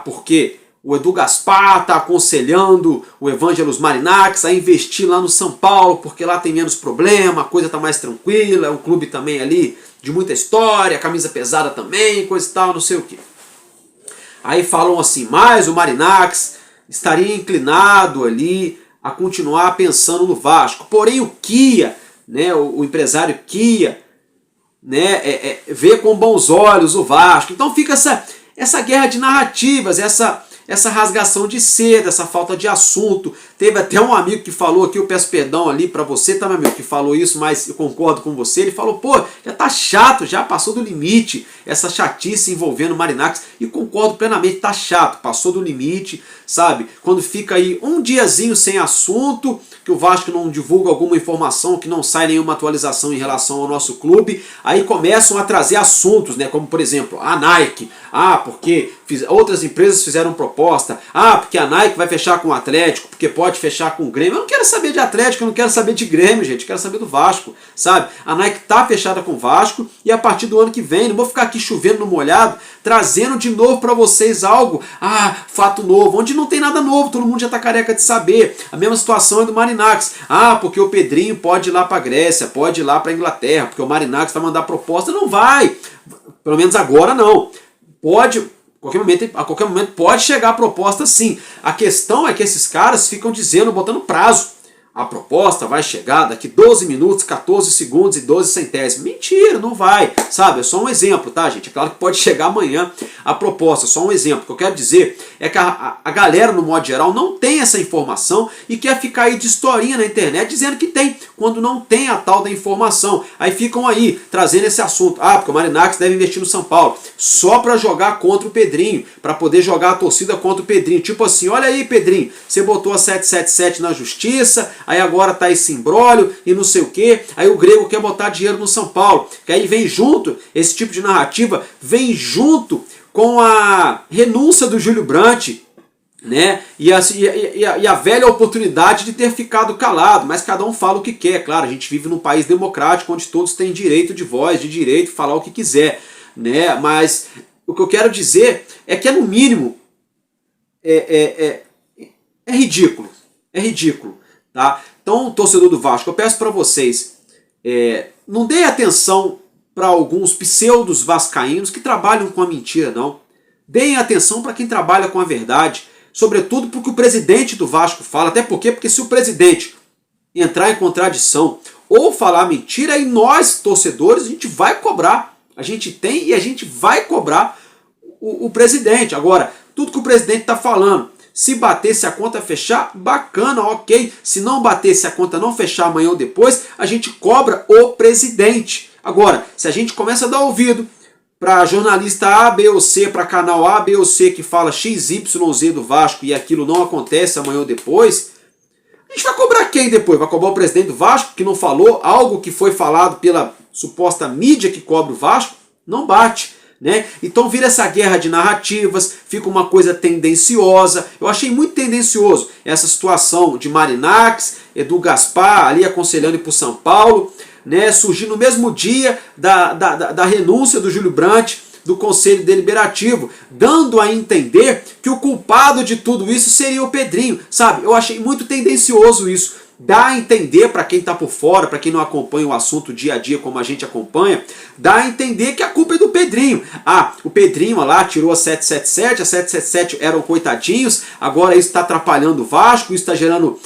porque o Edu Gaspar está aconselhando o Evangelos Marinax a investir lá no São Paulo, porque lá tem menos problema, a coisa está mais tranquila, é um clube também ali de muita história, camisa pesada também, coisa e tal, não sei o que. Aí falam assim, mas o Marinax estaria inclinado ali a continuar pensando no Vasco. Porém o Kia, né, o empresário Kia, né, vê com bons olhos o Vasco. Então fica essa guerra de narrativas, essa rasgação de seda, essa falta de assunto. Teve até um amigo que falou aqui, eu peço perdão ali pra você, tá, meu amigo, que falou isso, mas eu concordo com você. Ele falou, pô, já tá chato, já passou do limite, essa chatice envolvendo o Marinax. E concordo plenamente, tá chato, passou do limite, sabe? Quando fica aí um diazinho sem assunto, que o Vasco não divulga alguma informação, que não sai nenhuma atualização em relação ao nosso clube, aí começam a trazer assuntos, né? Como por exemplo, a Nike, porque outras empresas fizeram proposta, porque a Nike vai fechar com o Atlético, porque pode fechar com o Grêmio. Eu não quero saber de Atlético, eu não quero saber de Grêmio, gente, eu quero saber do Vasco, sabe? A Nike tá fechada com o Vasco e a partir do ano que vem, não vou ficar aqui chovendo no molhado, trazendo de novo para vocês algo, fato novo, onde não tem nada novo, todo mundo já tá careca de saber. A mesma situação é do Marinax, porque o Pedrinho pode ir lá para Grécia, pode ir lá para Inglaterra, porque o Marinax vai mandar proposta, não vai, pelo menos agora não, pode... A qualquer momento pode chegar a proposta sim. A questão é que esses caras ficam dizendo, botando prazo. A proposta vai chegar daqui 12 minutos, 14 segundos e 12 centésimos. Mentira, não vai. Sabe, é só um exemplo, tá, gente? É claro que pode chegar amanhã a proposta, só um exemplo. O que eu quero dizer é que a galera, no modo geral, não tem essa informação e quer ficar aí de historinha na internet dizendo que tem, quando não tem a tal da informação. Aí ficam aí, trazendo esse assunto. Porque o Marinax deve investir no São Paulo, só para jogar contra o Pedrinho, para poder jogar a torcida contra o Pedrinho. Tipo assim, olha aí, Pedrinho, você botou a 777 na justiça, aí agora tá esse imbróglio e não sei o que, aí o Grego quer botar dinheiro no São Paulo, que aí vem junto, esse tipo de narrativa vem junto com a renúncia do Júlio Brandt, né? E a velha oportunidade de ter ficado calado, mas cada um fala o que quer, claro, a gente vive num país democrático onde todos têm direito de voz, de direito de falar o que quiser, né? Mas o que eu quero dizer é que no mínimo é ridículo, tá? Então, torcedor do Vasco, eu peço para vocês, não dê atenção para alguns pseudos vascaínos que trabalham com a mentira, não. Deem atenção para quem trabalha com a verdade, sobretudo porque o presidente do Vasco fala, até porque se o presidente entrar em contradição ou falar mentira, aí nós, torcedores, a gente vai cobrar. A gente tem e a gente vai cobrar o presidente. Agora, tudo que o presidente está falando, se bater, se a conta fechar, bacana, ok. Se não bater, se a conta não fechar amanhã ou depois, a gente cobra o presidente. Agora, se a gente começa a dar ouvido para jornalista A, B ou C, para canal A, B ou C que fala XYZ do Vasco e aquilo não acontece amanhã ou depois, a gente vai cobrar quem depois? Vai cobrar o presidente do Vasco que não falou algo que foi falado pela suposta mídia que cobra o Vasco? Não bate. Né? Então vira essa guerra de narrativas, fica uma coisa tendenciosa. Eu achei muito tendencioso essa situação de Marinax, Edu Gaspar ali aconselhando ir para o São Paulo, né? Surgir no mesmo dia da renúncia do Júlio Brandt do Conselho Deliberativo, dando a entender que o culpado de tudo isso seria o Pedrinho, sabe? Eu achei muito tendencioso isso. Dá a entender para quem está por fora, para quem não acompanha o assunto dia a dia como a gente acompanha, dá a entender que a culpa é do Pedrinho. O Pedrinho lá tirou a 777, a 777 eram coitadinhos, agora isso está atrapalhando o Vasco, isso está gerando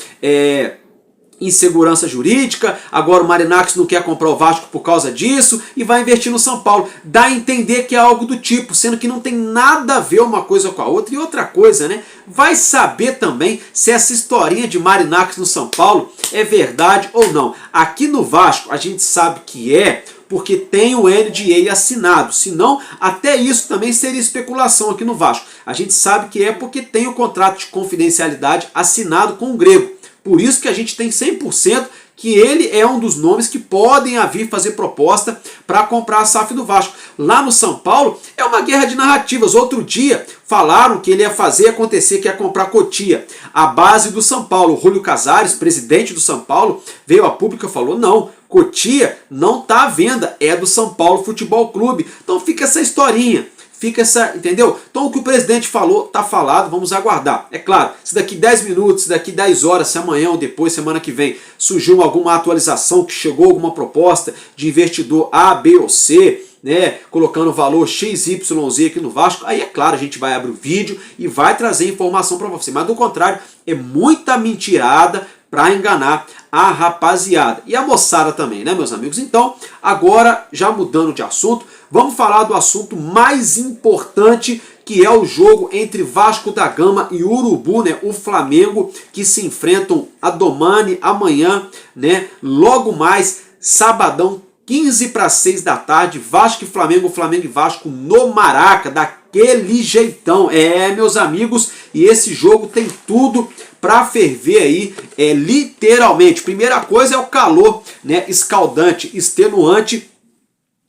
insegurança jurídica, agora o Marinaccio não quer comprar o Vasco por causa disso e vai investir no São Paulo. Dá a entender que é algo do tipo, sendo que não tem nada a ver uma coisa com a outra. E outra coisa, né? Vai saber também se essa historinha de Marinaccio no São Paulo é verdade ou não. Aqui no Vasco a gente sabe que é, porque tem o NDA assinado, senão até isso também seria especulação aqui no Vasco. A gente sabe que é porque tem o contrato de confidencialidade assinado com o grego. Por isso que a gente tem 100% que ele é um dos nomes que podem vir fazer proposta para comprar a SAF do Vasco. Lá no São Paulo é uma guerra de narrativas. Outro dia falaram que ele ia fazer acontecer, que ia comprar Cotia. A base do São Paulo, Júlio Casares, presidente do São Paulo, veio a público e falou: não, Cotia não está à venda, é do São Paulo Futebol Clube. Então fica essa historinha. Fica essa, entendeu? Então o que o presidente falou, tá falado, vamos aguardar. É claro, se daqui 10 minutos, se daqui 10 horas, se amanhã ou depois, semana que vem, surgiu alguma atualização, que chegou alguma proposta de investidor A, B ou C, né, colocando valor XYZ aqui no Vasco, aí é claro, a gente vai abrir o vídeo e vai trazer informação para você. Mas do contrário, é muita mentirada para enganar a rapaziada. E a moçada também, né, meus amigos? Então, agora, já mudando de assunto, vamos falar do assunto mais importante, que é o jogo entre Vasco da Gama e Urubu, né? O Flamengo, que se enfrentam a Domani amanhã, né? Logo mais, sabadão, 15:06 da tarde, Vasco e Flamengo, Flamengo e Vasco no Maraca, daquele jeitão. É, meus amigos, e esse jogo tem tudo para ferver aí, literalmente. Primeira coisa é o calor, né, escaldante, extenuante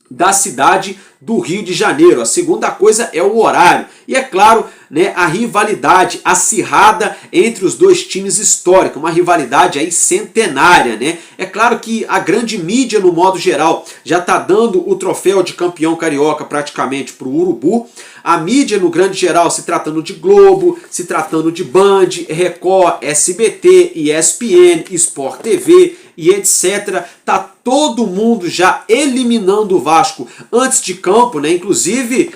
da cidade do Rio de Janeiro. A segunda coisa é o horário. E é claro, né, a rivalidade acirrada entre os dois times históricos, uma rivalidade aí centenária, né? É claro que a grande mídia, no modo geral, já está dando o troféu de campeão carioca praticamente para o Urubu. A mídia, no grande geral, se tratando de Globo, se tratando de Band, Record, SBT, ESPN, Sport TV e etc. Tá todo mundo já eliminando o Vasco antes de campo, né? Inclusive,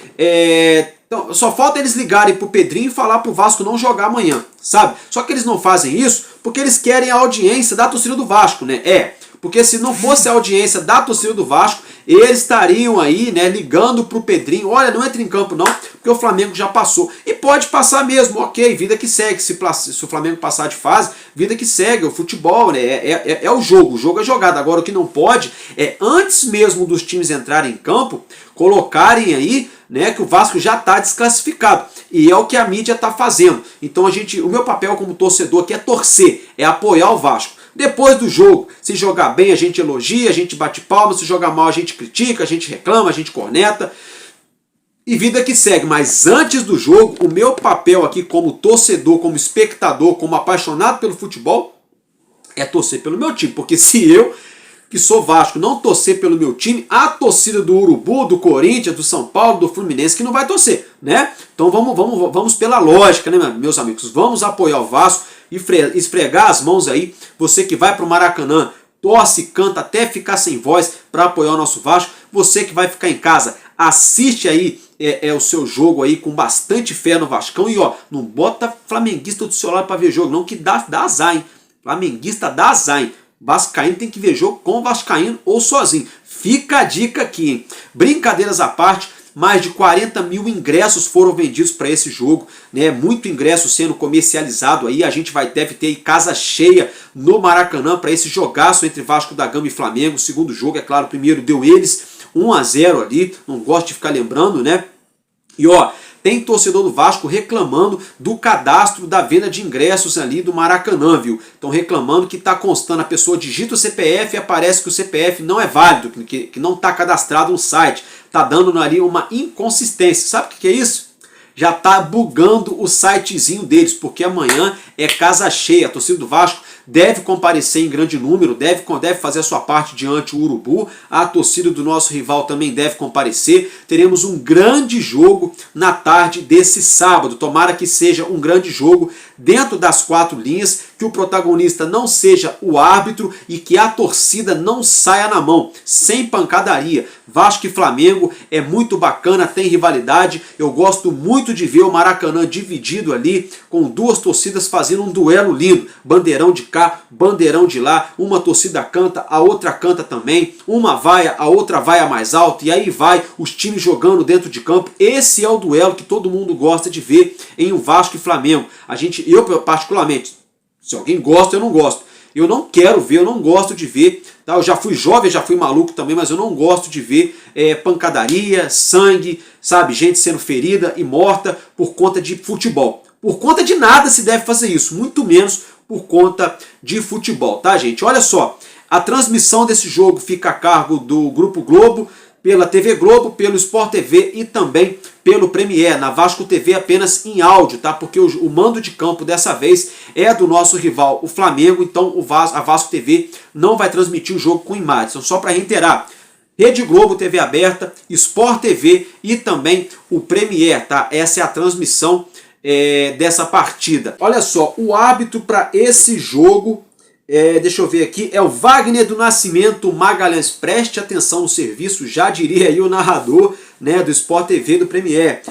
então, só falta eles ligarem pro Pedrinho e falar pro Vasco não jogar amanhã, sabe? Só que eles não fazem isso porque eles querem a audiência da torcida do Vasco, né? Porque se não fosse a audiência da torcida do Vasco, eles estariam aí, né, ligando pro Pedrinho: olha, não entra em campo não, porque o Flamengo já passou. E pode passar mesmo, ok, vida que segue. Se o Flamengo passar de fase, vida que segue, o futebol, né, é o jogo é jogado. Agora o que não pode é, antes mesmo dos times entrarem em campo, colocarem aí, né, que o Vasco já está desclassificado. E é o que a mídia está fazendo. Então o meu papel como torcedor aqui é torcer, é apoiar o Vasco. Depois do jogo, se jogar bem a gente elogia, a gente bate palma, se jogar mal a gente critica, a gente reclama, a gente corneta. E vida que segue. Mas antes do jogo, o meu papel aqui como torcedor, como espectador, como apaixonado pelo futebol, é torcer pelo meu time. Porque se eu, que sou Vasco, não torcer pelo meu time, a torcida do Urubu, do Corinthians, do São Paulo, do Fluminense, que não vai torcer, né? Então vamos pela lógica, né, meus amigos? Vamos apoiar o Vasco e esfregar as mãos aí. Você que vai para o Maracanã, torce, canta até ficar sem voz para apoiar o nosso Vasco. Você que vai ficar em casa, assiste aí o seu jogo aí com bastante fé no Vascão. E ó, não bota flamenguista do seu lado para ver jogo não, que dá azar, hein? Flamenguista dá azar, hein? Vascaíno tem que ver jogo com Vascaíno ou sozinho. Fica a dica aqui, hein? Brincadeiras à parte, mais de 40 mil ingressos foram vendidos para esse jogo, né? Muito ingresso sendo comercializado aí. A gente deve ter aí casa cheia no Maracanã para esse jogaço entre Vasco da Gama e Flamengo. O segundo jogo, é claro, o primeiro deu eles 1-0 ali, não gosto de ficar lembrando, né? E ó, tem torcedor do Vasco reclamando do cadastro da venda de ingressos ali do Maracanã, viu? Estão reclamando que está constando, a pessoa digita o CPF e aparece que o CPF não é válido, que não está cadastrado no site. Está dando ali uma inconsistência. Sabe o que é isso? Já está bugando o sitezinho deles, porque amanhã é casa cheia. A torcida do Vasco deve comparecer em grande número, deve fazer a sua parte diante do Urubu. A torcida do nosso rival também deve comparecer. Teremos um grande jogo na tarde desse sábado. Tomara que seja um grande jogo dentro das 4 linhas, que o protagonista não seja o árbitro e que a torcida não saia na mão, sem pancadaria. Vasco e Flamengo é muito bacana, tem rivalidade, eu gosto muito de ver o Maracanã dividido ali, com 2 torcidas fazendo um duelo lindo, bandeirão de cá, bandeirão de lá, uma torcida canta, a outra canta também, uma vaia, a outra vaia mais alto, e aí vai os times jogando dentro de campo. Esse é o duelo que todo mundo gosta de ver em um Vasco e Flamengo. Eu particularmente, se alguém gosta, eu não gosto. Eu não quero ver, eu não gosto de ver. Tá? Eu já fui jovem, já fui maluco também, mas eu não gosto de ver pancadaria, sangue, sabe, gente sendo ferida e morta por conta de futebol. Por conta de nada se deve fazer isso, muito menos por conta de futebol, tá, gente? Olha só, a transmissão desse jogo fica a cargo do Grupo Globo, pela TV Globo, pelo Sport TV e também pelo Premier. Na Vasco TV apenas em áudio, tá? Porque o mando de campo dessa vez é do nosso rival, o Flamengo, então a Vasco TV não vai transmitir o jogo com imagens. Então, só para reiterar, Rede Globo, TV aberta, Sport TV e também o Premier, tá? Essa é a transmissão dessa partida. Olha só, o árbitro para esse jogo, deixa eu ver aqui, é o Wagner do Nascimento Magalhães. Preste atenção no serviço, já diria aí o narrador, né, do Sport TV do Premier.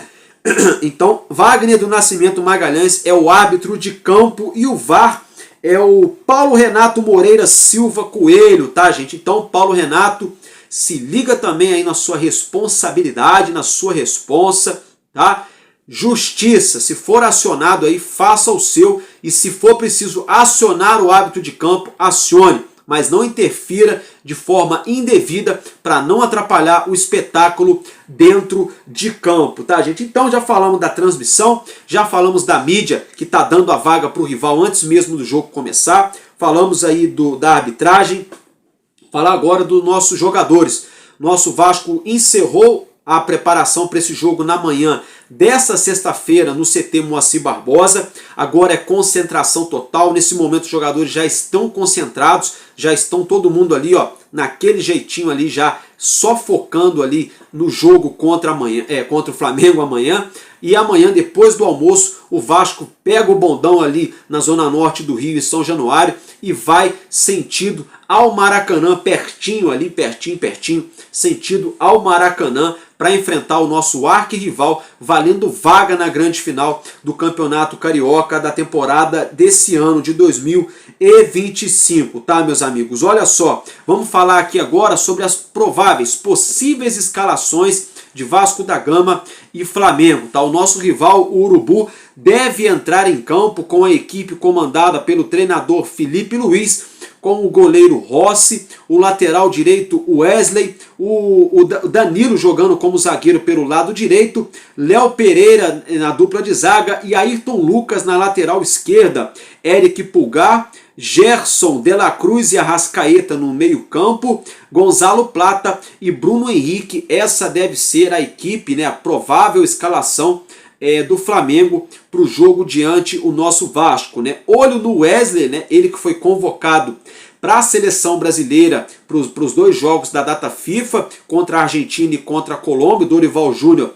Então, Wagner do Nascimento Magalhães é o árbitro de campo e o VAR é o Paulo Renato Moreira Silva Coelho, tá, gente? Então, Paulo Renato, se liga também aí na sua responsabilidade, na sua responsa, tá? Justiça, se for acionado aí, faça o seu, e se for preciso acionar o árbitro de campo, acione, mas não interfira de forma indevida para não atrapalhar o espetáculo dentro de campo, tá, gente? Então já falamos da transmissão, já falamos da mídia que está dando a vaga para o rival antes mesmo do jogo começar, falamos aí da arbitragem, falar agora dos nossos jogadores. Nosso Vasco encerrou a preparação para esse jogo na manhã dessa sexta-feira no CT Moacir Barbosa. Agora é concentração total. Nesse momento os jogadores já estão concentrados, já estão todo mundo ali, ó, naquele jeitinho ali, já só focando ali no jogo contra o Flamengo amanhã. E amanhã, depois do almoço, o Vasco pega o bondão ali na zona norte do Rio, em São Januário, e vai sentido ao Maracanã, pertinho ali, pertinho, sentido ao Maracanã, para enfrentar o nosso arquirrival, valendo vaga na grande final do Campeonato Carioca da temporada desse ano de 2025, tá, meus amigos? Olha só, vamos falar aqui agora sobre as possíveis escalações de Vasco da Gama e Flamengo, tá? O nosso rival, o Urubu, deve entrar em campo com a equipe comandada pelo treinador Felipe Luiz, com o goleiro Rossi, o lateral direito Wesley, o Danilo jogando como zagueiro pelo lado direito, Léo Pereira na dupla de zaga e Ayrton Lucas na lateral esquerda, Eric Pulgar, Gerson de la Cruz e Arrascaeta no meio campo, Gonzalo Plata e Bruno Henrique. Essa deve ser a equipe, né, a provável escalação do Flamengo para o jogo diante o nosso Vasco, né? Olho no Wesley, né? Ele que foi convocado para a seleção brasileira para os 2 jogos da data FIFA, contra a Argentina e contra a Colômbia. O Dorival Júnior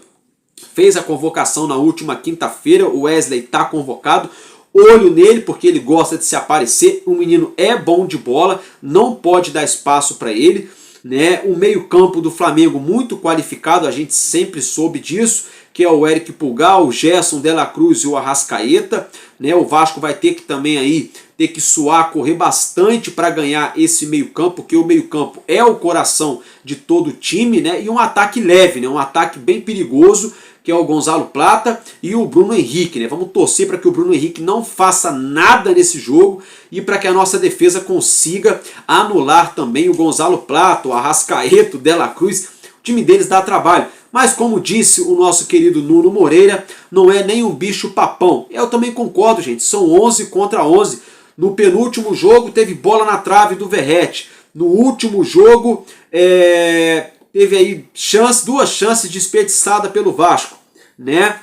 fez a convocação na última quinta-feira, o Wesley está convocado. Olho nele, porque ele gosta de se aparecer, o menino é bom de bola, não pode dar espaço para ele, né? O meio-campo do Flamengo muito qualificado, a gente sempre soube disso, que é o Eric Pulgar, o Gerson de la Cruz e o Arrascaeta, né? O Vasco vai ter que também aí ter que suar, correr bastante para ganhar esse meio-campo, porque o meio-campo é o coração de todo o time, né? E um ataque leve, né? Um ataque bem perigoso, que é o Gonzalo Plata e o Bruno Henrique, né? Vamos torcer para que o Bruno Henrique não faça nada nesse jogo e para que a nossa defesa consiga anular também o Gonzalo Plata, o Arrascaeta, o De La Cruz. O time deles dá trabalho. Mas como disse o nosso querido Nuno Moreira, não é nem um bicho papão. Eu também concordo, gente. São 11 contra 11. No penúltimo jogo teve bola na trave do Verratti. No último jogo teve aí 2 chances desperdiçadas pelo Vasco, né?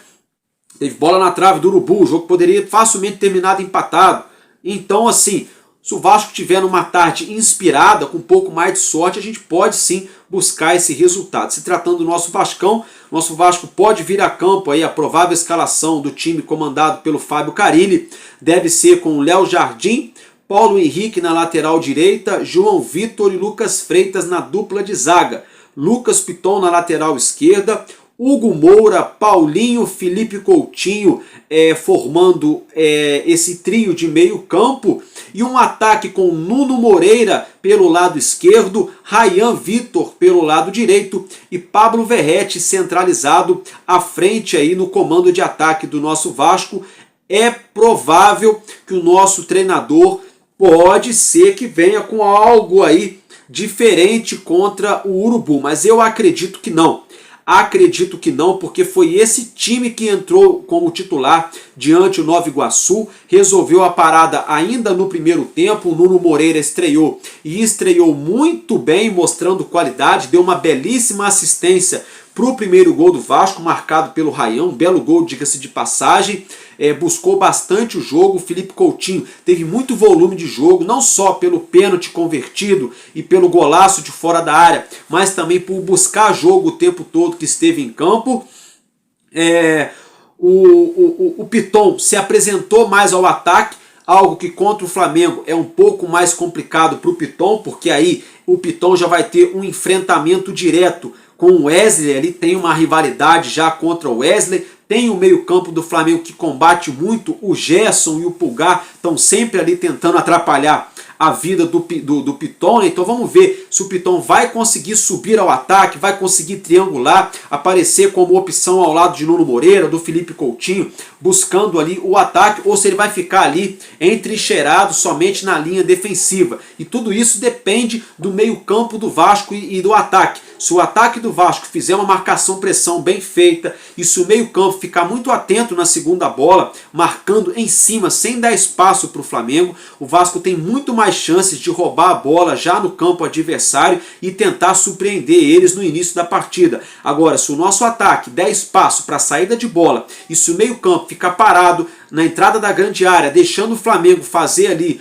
Teve bola na trave do Urubu. O jogo poderia facilmente terminado empatado. Então, assim, Se o Vasco tiver numa tarde inspirada, com um pouco mais de sorte, a gente pode sim buscar esse resultado. Se tratando do nosso Vascão, nosso Vasco pode vir a campo aí, a provável escalação do time comandado pelo Fábio Carille deve ser com Léo Jardim, Paulo Henrique na lateral direita, João Vitor e Lucas Freitas na dupla de zaga, Lucas Piton na lateral esquerda, Hugo Moura, Paulinho, Felipe Coutinho formando esse trio de meio campo, e um ataque com Nuno Moreira pelo lado esquerdo, Rayan Vitor pelo lado direito e Pablo Verrete centralizado à frente aí no comando de ataque do nosso Vasco. É provável que o nosso treinador pode ser que venha com algo aí diferente contra o Urubu, mas eu acredito que não. Acredito que não, porque foi esse time que entrou como titular diante do Nova Iguaçu, resolveu a parada ainda no primeiro tempo. O Nuno Moreira estreou e estreou muito bem, mostrando qualidade, deu uma belíssima assistência para o primeiro gol do Vasco, marcado pelo Rayan, um belo gol, diga-se de passagem. Buscou bastante o jogo. O Felipe Coutinho teve muito volume de jogo, não só pelo pênalti convertido e pelo golaço de fora da área, mas também por buscar jogo o tempo todo que esteve em campo. O Piton se apresentou mais ao ataque, algo que contra o Flamengo é um pouco mais complicado para o Piton, porque aí o Piton já vai ter um enfrentamento direto com o Wesley, ali tem uma rivalidade já contra o Wesley. Tem o meio-campo do Flamengo que combate muito, o Gerson e o Pulgar estão sempre ali tentando atrapalhar a vida do Piton. Então vamos ver se o Piton vai conseguir subir ao ataque, vai conseguir triangular, aparecer como opção ao lado de Nuno Moreira, do Felipe Coutinho, buscando ali o ataque, ou se ele vai ficar ali entrincheirado somente na linha defensiva. E tudo isso depende do meio-campo do Vasco e do ataque. Se o ataque do Vasco fizer uma marcação-pressão bem feita, e se o meio-campo ficar muito atento na segunda bola, marcando em cima, sem dar espaço para o Flamengo, o Vasco tem muito mais chances de roubar a bola já no campo adversário e tentar surpreender eles no início da partida. Agora, se o nosso ataque der espaço para a saída de bola, e se o meio-campo ficar parado na entrada da grande área, deixando o Flamengo fazer ali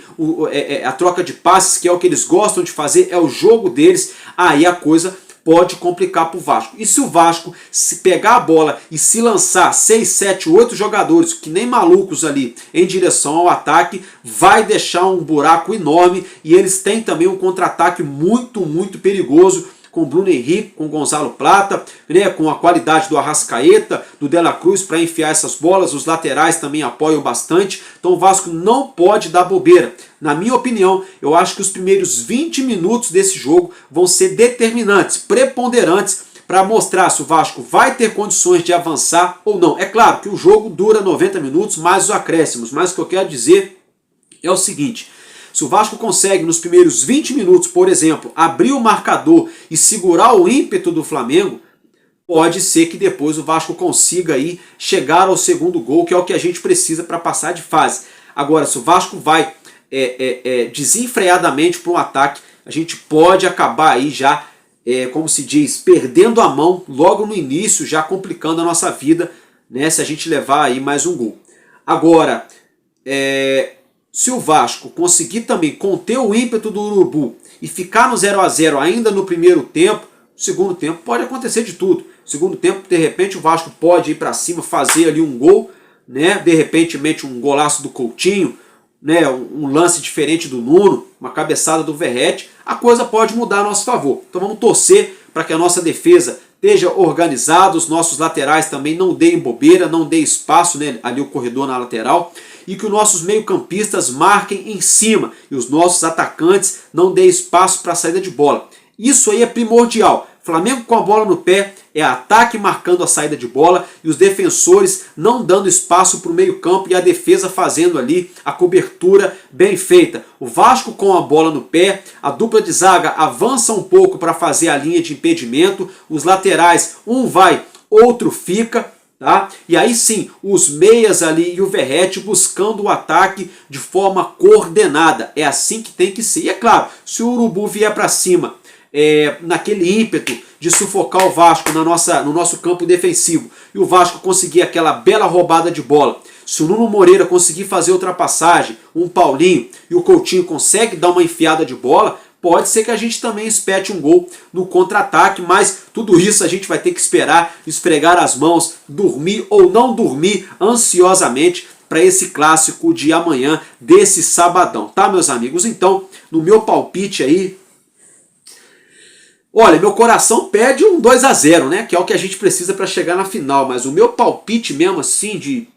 a troca de passes, que é o que eles gostam de fazer, é o jogo deles, aí a coisa pode complicar para o Vasco. E se o Vasco se pegar a bola e se lançar 6, 7, 8 jogadores, que nem malucos ali, em direção ao ataque, vai deixar um buraco enorme, e eles têm também um contra-ataque muito, muito perigoso, com o Bruno Henrique, com o Gonzalo Plata, né, com a qualidade do Arrascaeta, do De La Cruz para enfiar essas bolas. Os laterais também apoiam bastante, então o Vasco não pode dar bobeira. Na minha opinião, eu acho que os primeiros 20 minutos desse jogo vão ser determinantes, preponderantes, para mostrar se o Vasco vai ter condições de avançar ou não. É claro que o jogo dura 90 minutos, mais os acréscimos, mas o que eu quero dizer é o seguinte: se o Vasco consegue nos primeiros 20 minutos, por exemplo, abrir o marcador e segurar o ímpeto do Flamengo, pode ser que depois o Vasco consiga aí chegar ao segundo gol, que é o que a gente precisa para passar de fase. Agora, se o Vasco vai desenfreadamente para um ataque, a gente pode acabar aí já, como se diz, perdendo a mão logo no início, já complicando a nossa vida, né, se a gente levar aí mais um gol. Agora, se o Vasco conseguir também conter o ímpeto do Urubu e ficar no 0 a 0 ainda no primeiro tempo, no segundo tempo pode acontecer de tudo. No segundo tempo, de repente, o Vasco pode ir para cima, fazer ali um gol, né? De repente, um golaço do Coutinho, né? Um lance diferente do Nuno, uma cabeçada do Verrete, a coisa pode mudar a nosso favor. Então vamos torcer para que a nossa defesa esteja organizada, os nossos laterais também não deem bobeira, não deem espaço, né, ali o corredor na lateral, e que os nossos meio-campistas marquem em cima e os nossos atacantes não deem espaço para a saída de bola. Isso aí é primordial. Flamengo com a bola no pé é ataque marcando a saída de bola e os defensores não dando espaço para o meio-campo e a defesa fazendo ali a cobertura bem feita. O Vasco com a bola no pé, a dupla de zaga avança um pouco para fazer a linha de impedimento, os laterais, um vai, outro fica, tá? E aí sim, os meias ali e o Verrete buscando o ataque de forma coordenada. É assim que tem que ser. E é claro, se o Urubu vier para cima naquele ímpeto de sufocar o Vasco no nosso campo defensivo, e o Vasco conseguir aquela bela roubada de bola, se o Nuno Moreira conseguir fazer ultrapassagem, um Paulinho e o Coutinho consegue dar uma enfiada de bola, pode ser que a gente também espete um gol no contra-ataque, mas tudo isso a gente vai ter que esperar, esfregar as mãos, dormir ou não dormir ansiosamente para esse clássico de amanhã, desse sabadão, tá, meus amigos? Então, no meu palpite aí, olha, meu coração pede um 2-0, né, que é o que a gente precisa para chegar na final, mas o meu palpite mesmo assim de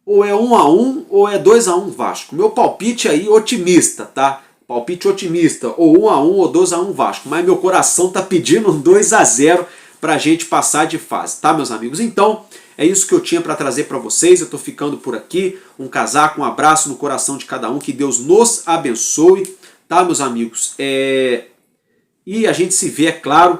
ou é 1-1 ou é 2-1 Vasco. Meu palpite aí otimista, tá? Palpite otimista, ou 1-1 ou 2-1 Vasco. Mas meu coração tá pedindo um 2-0 pra gente passar de fase, tá, meus amigos? Então, é isso que eu tinha para trazer para vocês. Eu tô ficando por aqui. Um casaco, um abraço no coração de cada um. Que Deus nos abençoe, tá, meus amigos? E a gente se vê, é claro,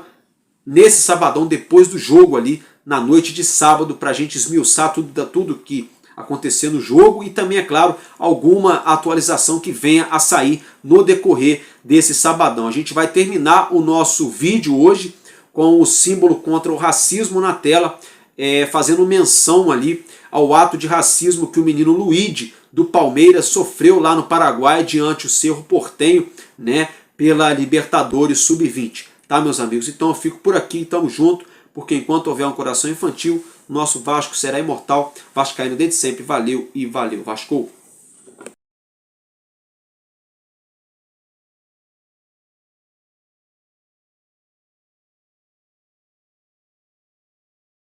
nesse sabadão, depois do jogo ali, na noite de sábado, pra gente esmiuçar tudo que acontecer no jogo e também, é claro, alguma atualização que venha a sair no decorrer desse sabadão. A gente vai terminar o nosso vídeo hoje com o símbolo contra o racismo na tela, fazendo menção ali ao ato de racismo que o menino Luigi do Palmeiras sofreu lá no Paraguai diante o Cerro Porteño, né, pela Libertadores Sub-20. Tá, meus amigos? Então eu fico por aqui, tamo junto, porque enquanto houver um coração infantil, nosso Vasco será imortal. Vascaíno desde sempre. Valeu e valeu, Vasco!